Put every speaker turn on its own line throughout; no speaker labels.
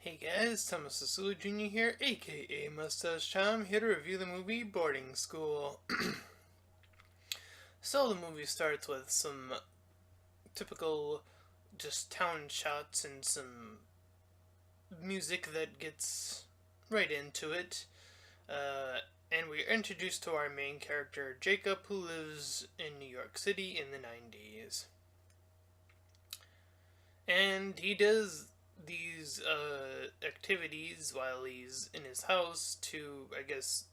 Hey guys, Thomas Sasulu Jr. here, aka Mustached Tom, here to review the movie Boarding School. So the movie starts with some typical just town shots and some music that gets right into it. And we're introduced to our main character, Jacob, who lives in New York City in the 90s. And he does these activities while he's in his house to, I guess,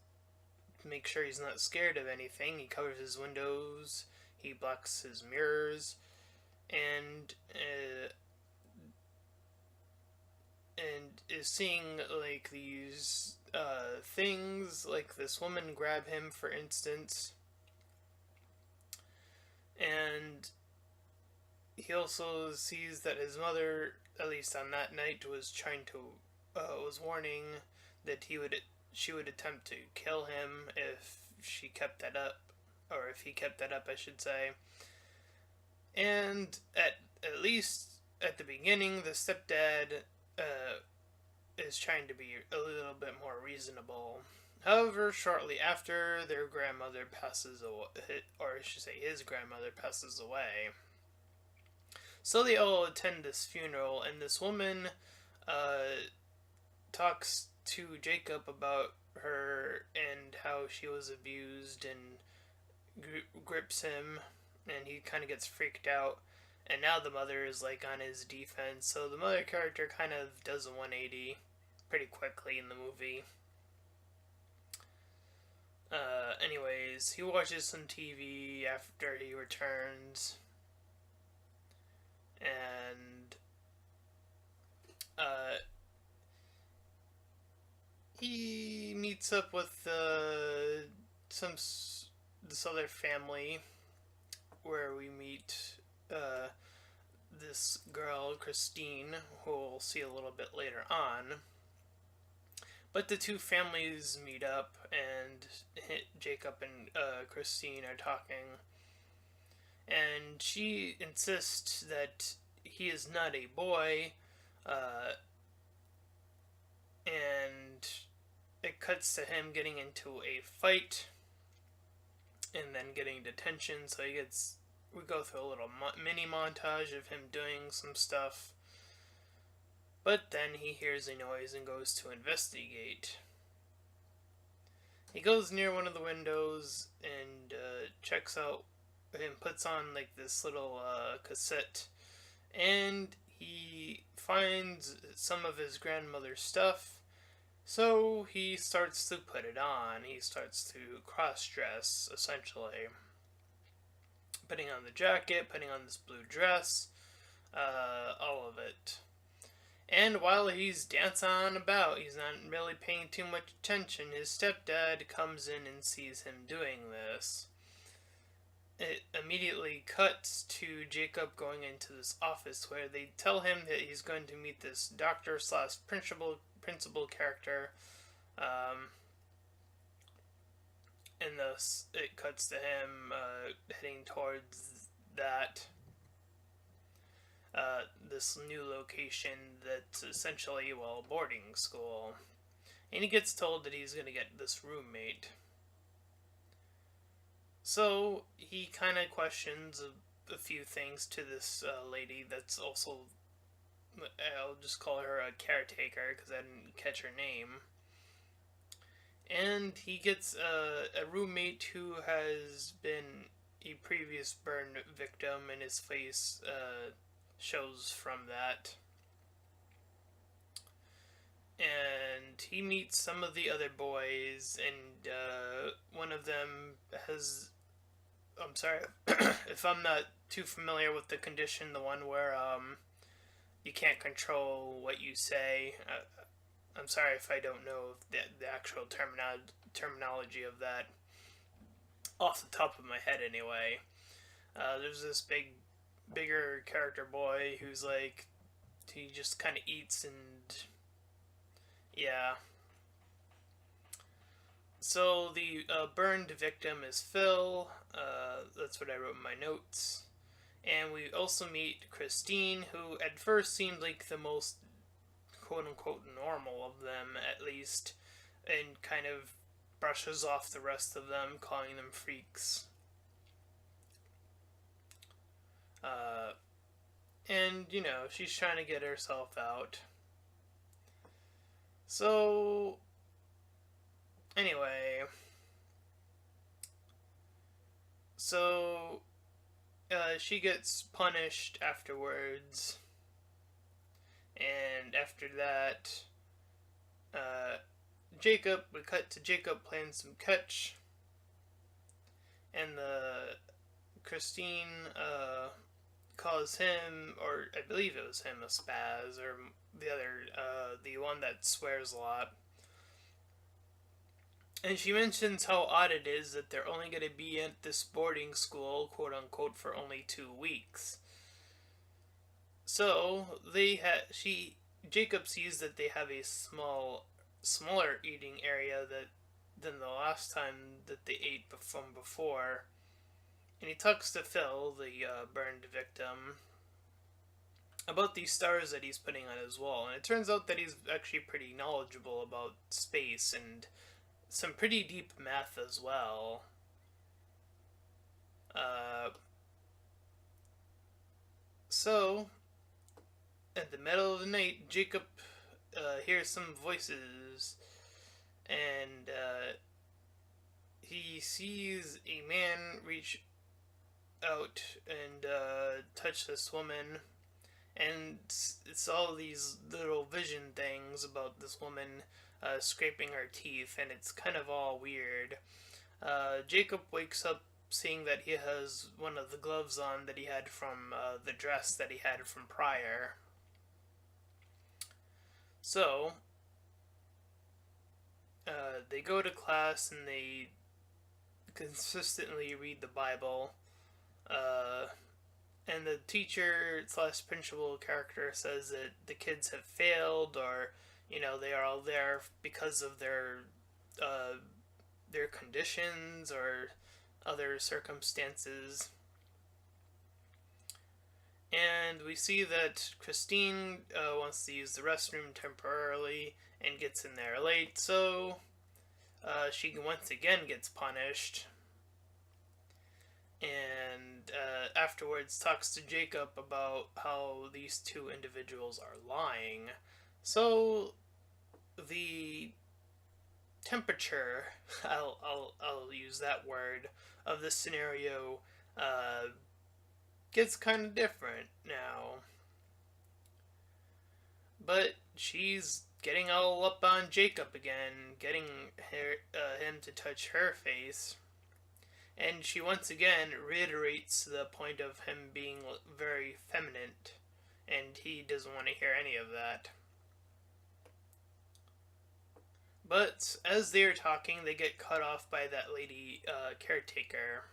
make sure he's not scared of anything. He covers his windows, he blocks his mirrors, and is seeing like these things, like this woman grab him, for instance, and he also sees that his mother, at least on that night, was trying to was warning that she would attempt to kill him if she kept that up, or if he kept that up, I should say. And at least at the beginning, the stepdad is trying to be a little bit more reasonable. However, shortly after, their grandmother passes away, or I should say, his grandmother passes away. So they all attend this funeral, and this woman talks to Jacob about her and how she was abused, and grips him, and he kind of gets freaked out. And now the mother is like on his defense, so the mother character kind of does a 180 pretty quickly in the movie. Anyways, he watches some TV after he returns, and he meets up with some this other family, where we meet this girl, Christine, who we'll see a little bit later on. But the two families meet up, and Jacob and Christine are talking. And she insists that he is not a boy, and it cuts to him getting into a fight and then getting detention. So we go through a little mini montage of him doing some stuff. But then he hears a noise and goes to investigate. He goes near one of the windows and checks out and puts on like this little cassette, and he finds some of his grandmother's stuff. So he starts to put it on. He starts to cross-dress, essentially. Putting on the jacket, putting on this blue dress, all of it. And while he's dancing on about, he's not really paying too much attention, his stepdad comes in and sees him doing this. It immediately cuts to Jacob going into this office, where they tell him that he's going to meet this doctor slash principal character, and thus it cuts to him heading towards that this new location that's essentially, well, a boarding school. And he gets told that he's going to get this roommate. So he kind of questions a few things to this lady that's also, I'll just call her a caretaker because I didn't catch her name. And he gets a roommate who has been a previous burn victim, and his face shows from that. And he meets some of the other boys, and one of them has, I'm sorry if I'm not too familiar with the condition, the one where you can't control what you say. I'm sorry if I don't know the actual terminology of that off the top of my head anyway. There's this bigger character boy who's like, he just kind of eats, and yeah. So the burned victim is Phil. That's what I wrote in my notes. And we also meet Christine, who at first seemed like the most quote unquote normal of them, at least, and kind of brushes off the rest of them, calling them freaks. Uh, and, she's trying to get herself out. So, anyway. So, she gets punished afterwards. And after that, we cut to Jacob playing some catch. And Christine, calls him, or I believe it was him, a spaz, or the other, the one that swears a lot. And she mentions how odd it is that they're only going to be at this boarding school, quote unquote, for only 2 weeks. So Jacob sees that they have a smaller eating area than the last time that they ate from before. And he talks to Phil, the burned victim, about these stars that he's putting on his wall. And it turns out that he's actually pretty knowledgeable about space and some pretty deep math as well. So, at the middle of the night, Jacob hears some voices, and he sees a man reach out and touch this woman, and it's all these little vision things about this woman scraping her teeth, and it's kind of all weird. Jacob wakes up seeing that he has one of the gloves on that he had from the dress that he had from prior. So, they go to class and they consistently read the Bible. And the teacher / principal character says that the kids have failed, or they are all there because of their conditions or other circumstances. And we see that Christine wants to use the restroom temporarily and gets in there late, so she once again gets punished. And afterwards talks to Jacob about how these 2 individuals are lying. So the temperature, I'll use that word, of this scenario gets kind of different now. But she's getting all up on Jacob again, getting him to touch her face. And she once again reiterates the point of him being very feminine, and he doesn't want to hear any of that. But as they're talking, they get cut off by that lady caretaker.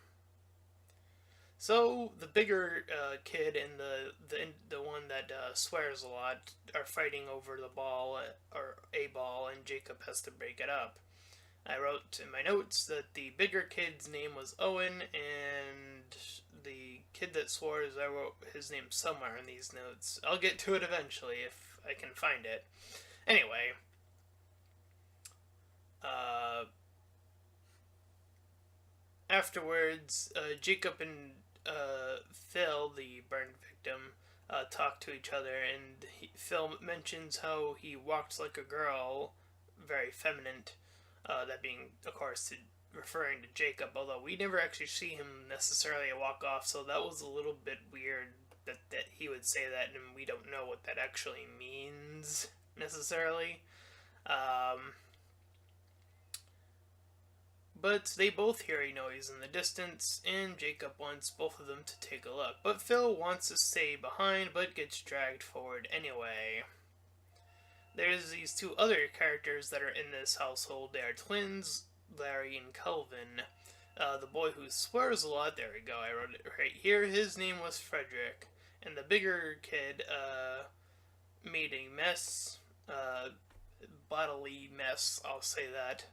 So the bigger kid and the one that swears a lot are fighting over the ball, or a ball, and Jacob has to break it up. I wrote in my notes that the bigger kid's name was Owen, and the kid that swores, I wrote his name somewhere in these notes. I'll get to it eventually if I can find it. Anyway, afterwards, Jacob and Phil, the burned victim, talk to each other, and Phil mentions how he walked like a girl, very feminine. That being, of course, referring to Jacob, although we never actually see him necessarily walk off, so that was a little bit weird that he would say that, and we don't know what that actually means, necessarily. But they both hear a noise in the distance, and Jacob wants both of them to take a look. But Phil wants to stay behind, but gets dragged forward anyway. There's these 2 other characters that are in this household. They are twins, Larry and Kelvin. The boy who swears a lot, there we go, I wrote it right here, his name was Frederick. And the bigger kid made a mess, bodily mess, I'll say that.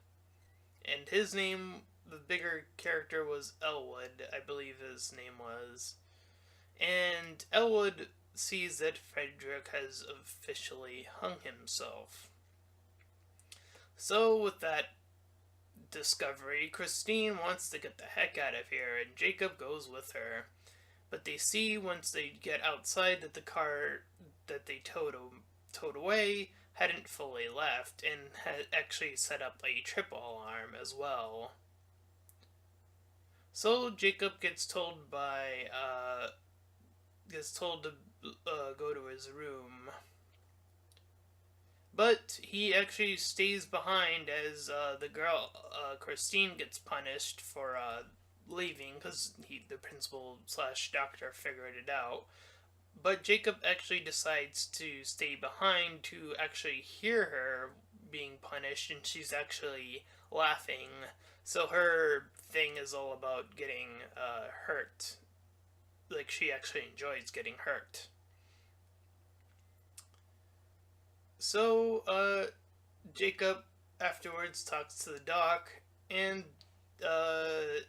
And his name, the bigger character, was Elwood, I believe his name was. And Elwood sees that Frederick has officially hung himself. So, with that discovery, Christine wants to get the heck out of here, and Jacob goes with her. But they see once they get outside that the car that they towed away hadn't fully left and had actually set up a triple alarm as well. So Jacob gets told to go to his room, but he actually stays behind as the girl Christine gets punished for leaving because the principal slash doctor figured it out. But Jacob actually decides to stay behind to actually hear her being punished, and she's actually laughing. So her thing is all about getting hurt. Like, she actually enjoys getting hurt. So, Jacob afterwards talks to the doc, and it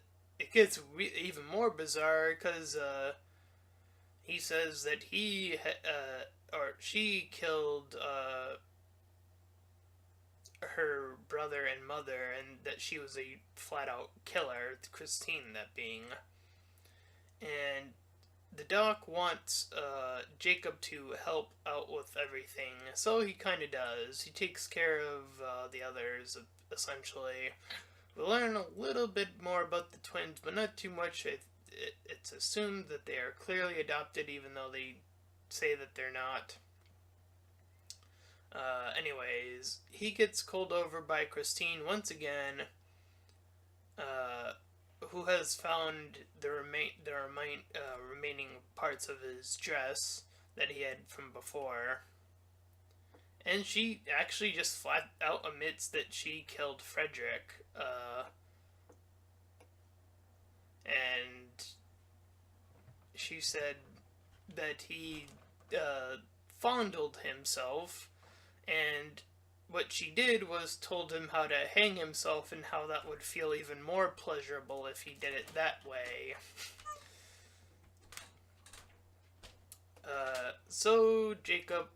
gets even more bizarre because he says that she killed her brother and mother, and that she was a flat-out killer, Christine that being. And the doc wants Jacob to help out with everything, so he kind of does. He takes care of the others, essentially. We learn a little bit more about the twins, but not too much. It's assumed that they are clearly adopted, even though they say that they're not. Anyways, he gets called over by Christine once again, who has found the remaining parts of his dress that he had from before. And she actually just flat out admits that she killed Frederick. And she said that he fondled himself, and what she did was told him how to hang himself and how that would feel even more pleasurable if he did it that way. So Jacob,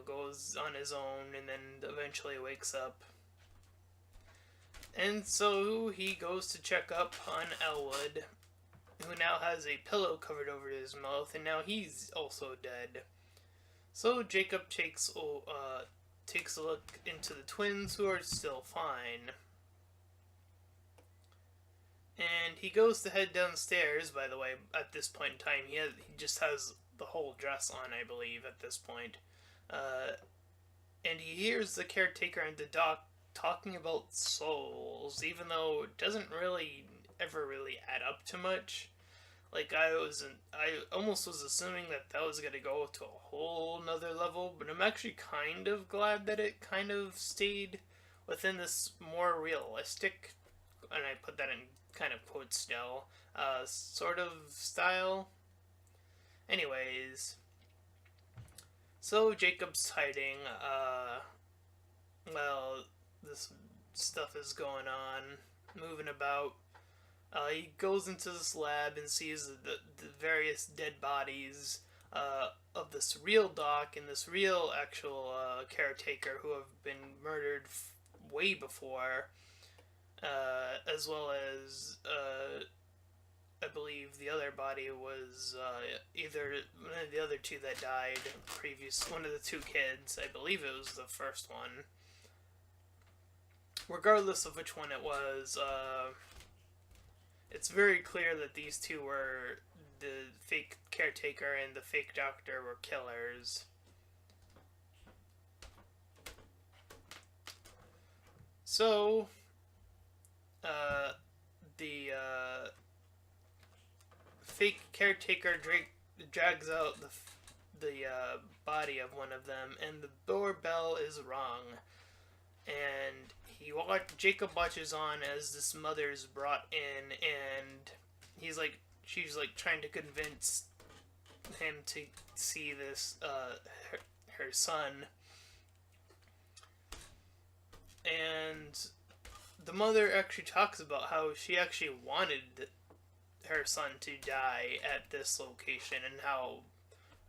goes on his own and then eventually wakes up. And so he goes to check up on Elwood, who now has a pillow covered over his mouth, and now he's also dead. So Jacob takes a look into the twins, who are still fine. And he goes to head downstairs, by the way, at this point in time. He just has the whole dress on, I believe, at this point. And he hears the caretaker and the doc talking about souls, even though it doesn't really ever really add up to much. Like, I almost was assuming that was going to go to a whole nother level, but I'm actually kind of glad that it kind of stayed within this more realistic, and I put that in kind of quotes still, sort of style. Anyways, so Jacob's hiding, this stuff is going on, moving about. He goes into this lab and sees the various dead bodies of this real doc and this real actual caretaker who have been murdered way before, as well as I believe the other body was either one of the other two that died one of the two kids. I believe it was the first one. Regardless of which one it was, it's very clear that these two were the fake caretaker and the fake doctor were killers. So, the fake caretaker drags out the body of one of them, and the doorbell is rung. And Jacob watches on as this mother's brought in, and she's trying to convince him to see this, her son. And the mother actually talks about how she actually wanted her son to die at this location, and how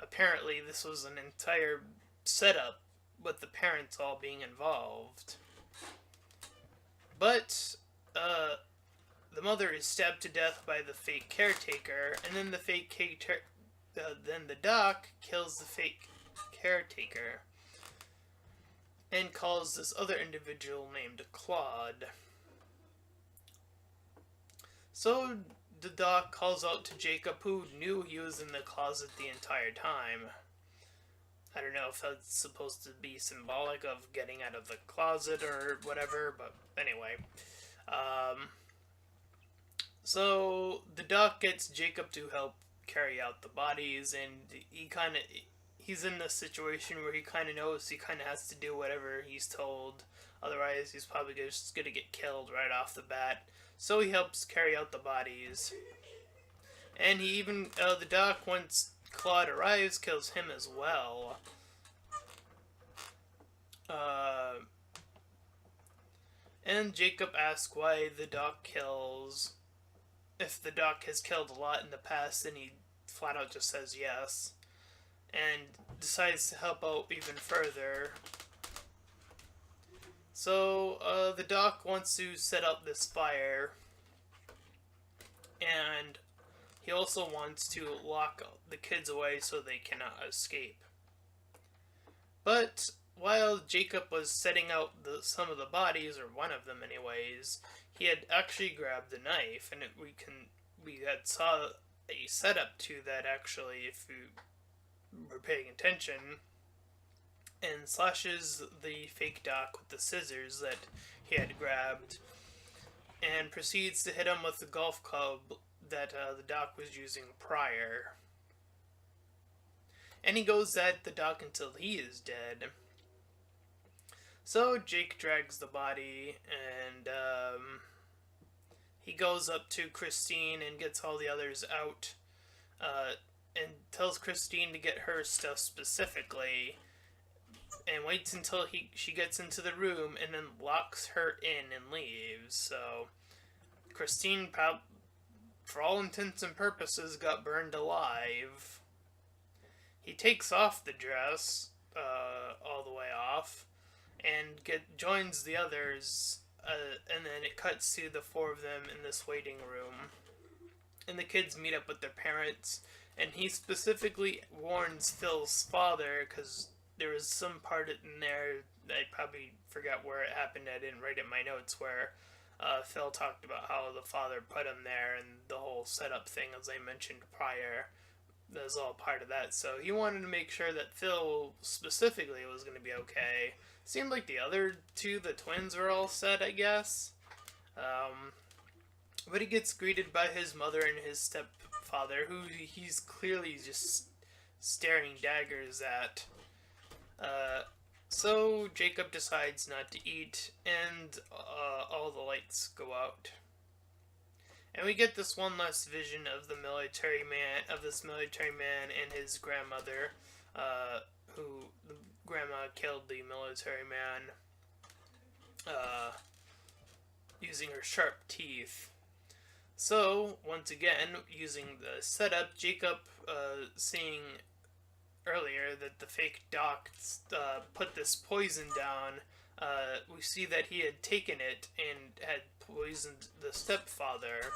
apparently this was an entire setup with the parents all being involved. But the mother is stabbed to death by the fake caretaker, and then then the doc kills the fake caretaker and calls this other individual named Claude. So the doc calls out to Jacob, who knew he was in the closet the entire time. I don't know if that's supposed to be symbolic of getting out of the closet or whatever, but anyway. So the doc gets Jacob to help carry out the bodies, and he's in this situation where he kind of knows he kind of has to do whatever he's told. Otherwise, he's probably just gonna get killed right off the bat. So he helps carry out the bodies, and he even the doc, once Claude arrives, kills him as well. And Jacob asks why the doc kills. If the doc has killed a lot in the past, then he flat out just says yes, and decides to help out even further. So the doc wants to set up this fire, and he also wants to lock the kids away so they cannot escape. But while Jacob was setting out some of the bodies, or one of them anyways, he had actually grabbed the knife, and we had saw a setup to that actually, if you were paying attention, and slashes the fake doc with the scissors that he had grabbed, and proceeds to hit him with the golf club that the doc was using prior. And he goes at the doc until he is dead. So Jake drags the body, and he goes up to Christine and gets all the others out, and tells Christine to get her stuff specifically, and waits until she gets into the room, and then locks her in and leaves. So Christine, for all intents and purposes, got burned alive. He takes off the dress, all the way off, and joins the others, and then it cuts to the four of them in this waiting room. And the kids meet up with their parents, and he specifically warns Phil's father, because there was some part in there, I probably forgot where it happened, I didn't write it in my notes, where Phil talked about how the father put him there, and the whole setup thing, as I mentioned prior, that was all part of that. So he wanted to make sure that Phil specifically was going to be okay. Seemed like the other two, the twins, were all set, I guess. But he gets greeted by his mother and his stepfather, who he's clearly just staring daggers at. So Jacob decides not to eat, and all the lights go out. And we get this one last vision of this military man and his grandmother, who the grandma killed the military man, using her sharp teeth. So, once again, using the setup, Jacob, seeing earlier that the fake doc put this poison down, we see that he had taken it and had poisoned the stepfather,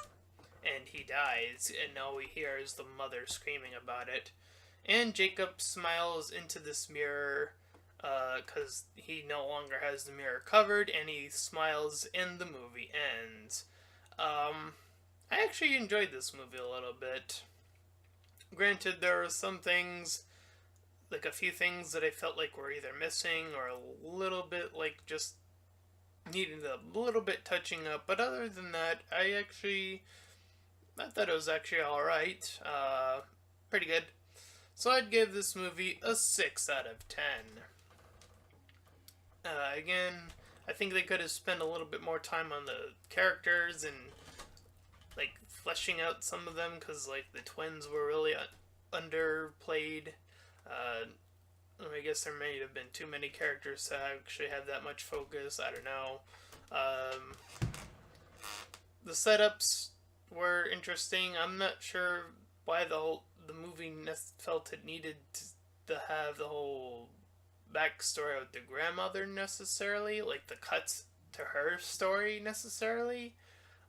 and he dies, and all we hear is the mother screaming about it. And Jacob smiles into this mirror, because he no longer has the mirror covered, and he smiles, and the movie ends. I actually enjoyed this movie a little bit. Granted, there are some things, like a few things that I felt like were either missing or a little bit like just needed a little bit touching up, but other than that, I thought it was actually alright. Pretty good. So I'd give this movie a 6 out of 10. Again, I think they could have spent a little bit more time on the characters and like fleshing out some of them, because like the twins were really underplayed. I guess there may have been too many characters to actually have that much focus. I don't know. The setups were interesting. I'm not sure why the movie felt it needed to have the whole backstory of the grandmother necessarily, like the cuts to her story necessarily.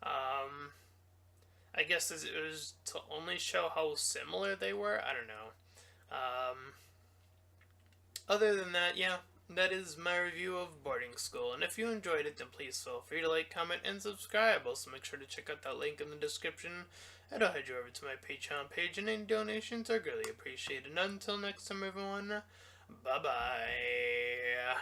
Um, I guess it was to only show how similar they were. I don't know. Other than that, yeah, that is my review of Boarding School. And if you enjoyed it, then please feel free to like, comment, and subscribe. Also, make sure to check out that link in the description. And I'll head you over to my Patreon page, and any donations are greatly appreciated. Until next time, everyone, bye bye.